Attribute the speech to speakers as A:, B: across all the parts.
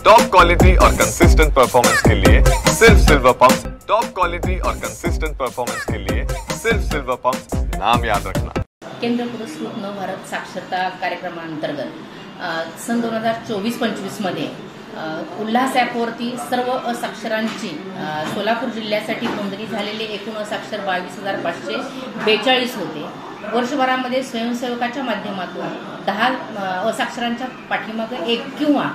A: Top quality और consistent performance के लिए सिर्फ सिल्वर पंप्स। टॉप क्वालिटी और कंसिस्टेंट परफॉर्मेंस के लिए सिर्फ सिल्वर पंप्स, नाम याद रखना।
B: केंद्र पुरस्कृत नवभारत साक्षरता कार्यक्रमांतर्गत सन 2024-25 मध्ये उल्हास ॲपवरती सर्व असाक्षरांची सोलापूर जिल्ह्यासाठी नोंदणी झालेले एकूण असाक्षर 22,542 होते। वर्षभरामध्ये स्वयंसेवकाच्या माध्यमातून 10 असाक्षरांच्या पाठीमागे एक किंवा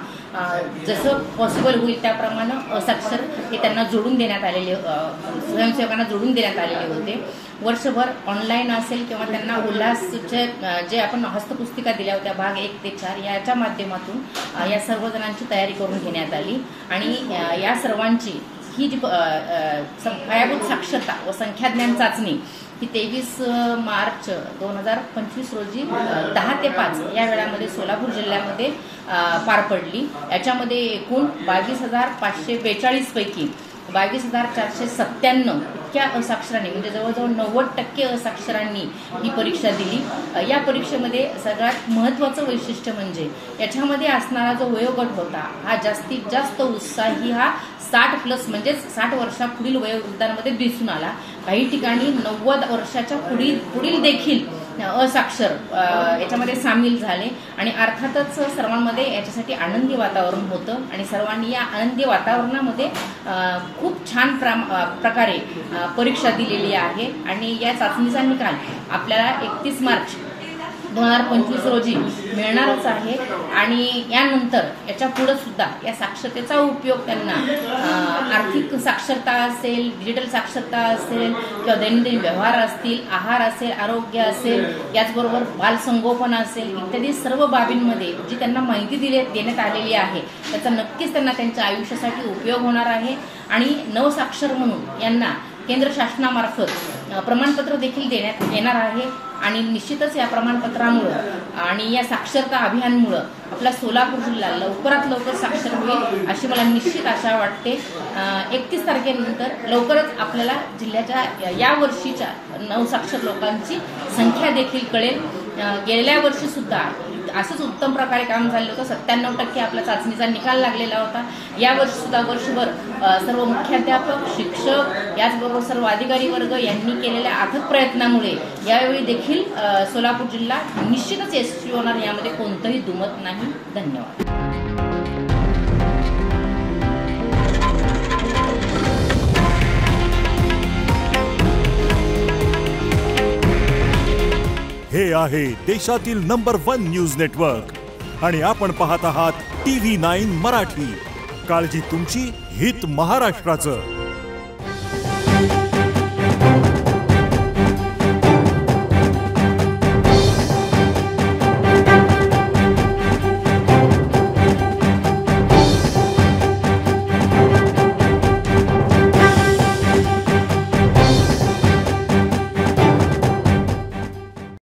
B: जसं पॉसिबल होईल त्याप्रमाणे असाक्षर हे त्यांना जोडून देण्यात आलेले स्वयंसेवकांना जोडून देण्यात आलेले होते। वर्षभर ऑनलाईन असेल किंवा त्यांना उल्हासचे जे आपण हस्तपुस्तिका दिल्या होत्या भाग 1 ते 4 याच्या माध्यमातून या सर्व जणांची तयारी करून घेण्यात आली आणि या सर्वांची ही जी पायाभूत साक्षरता व संख्याज्ञान चाचणी ही 23 मार्च 2025 रोजी 10 ते 5 या वेळामध्ये सोलापूर जिल्ह्यामध्ये पार पडली। याच्यामध्ये एकूण 22,542 पैकी 22,497 इतक्या असाक्षरांनी म्हणजे जवळजवळ 90% असाक्षरांनी ही परीक्षा दिली। या परीक्षेमध्ये सगळ्यात महत्त्वाचं वैशिष्ट्य म्हणजे याच्यामध्ये असणारा जो वयोगट होता हा जास्तीत जास्त उत्साही हा 60+ म्हणजे 60 वर्षापुढील वयोवृद्धांमध्ये दिसून आला। काही ठिकाणी 90 वर्षाच्या पुढील देखील असाक्षर याच्यामध्ये सामील झाले आणि अर्थातच सर्वांमध्ये याच्यासाठी आनंदी वातावरण होतं आणि सर्वांनी या आनंदी वातावरणामध्ये खूप छान प्रकारे परीक्षा दिलेली आहे आणि या चाचणीचा निकाल आपल्याला 31 मार्च 2025 रोजी मिळणारच आहे आणि यानंतर याच्या पुढे सुद्धा या साक्षरतेचा उपयोग त्यांना आर्थिक साक्षरता असेल, डिजिटल साक्षरता असेल किंवा दैनंदिन व्यवहार असतील, आहार असेल, आरोग्य असेल, याचबरोबर बालसंगोपन असेल इत्यादी सर्व बाबींमध्ये जी त्यांना माहिती देण्यात आलेली आहे त्याचा नक्कीच त्यांना त्यांच्या आयुष्यासाठी उपयोग होणार आहे आणि नवसाक्षर म्हणून यांना केंद्र शासनामार्फत प्रमाणपत्र देखील देण्यात येणार आहे आणि निश्चितच या प्रमाणपत्रामुळं आणि या साक्षरता अभियानमुळं आपला सोलापूर जिल्हा लवकरात लवकर साक्षर होईल अशी मला निश्चित आशा वाटते। 31 तारखेनंतर लवकरच आपल्याला जिल्ह्याच्या या वर्षीच्या नवसाक्षर लोकांची संख्या देखील कळेल। गेल्या वर्षी सुद्धा असंच उत्तम प्रकारे काम झालं होतं, 97% आपल्या चाचणीचा निकाल लागलेला होता। यावर्षी सुद्धा वर्षभर सर्व मुख्याध्यापक, शिक्षक याचबरोबर सर्व अधिकारी वर्ग यांनी केलेल्या अथक प्रयत्नामुळे यावेळी देखील सोलापूर जिल्हा निश्चितच यशस्वी होणार, यामध्ये कोणतंही दुमत नाही। धन्यवाद।
C: हे आहे देशातील नंबर 1 न्यूज नेटवर्क आणि आपण पाहत आहात TV9 मराठी। काळजी तुमची, हित महाराष्ट्राचं।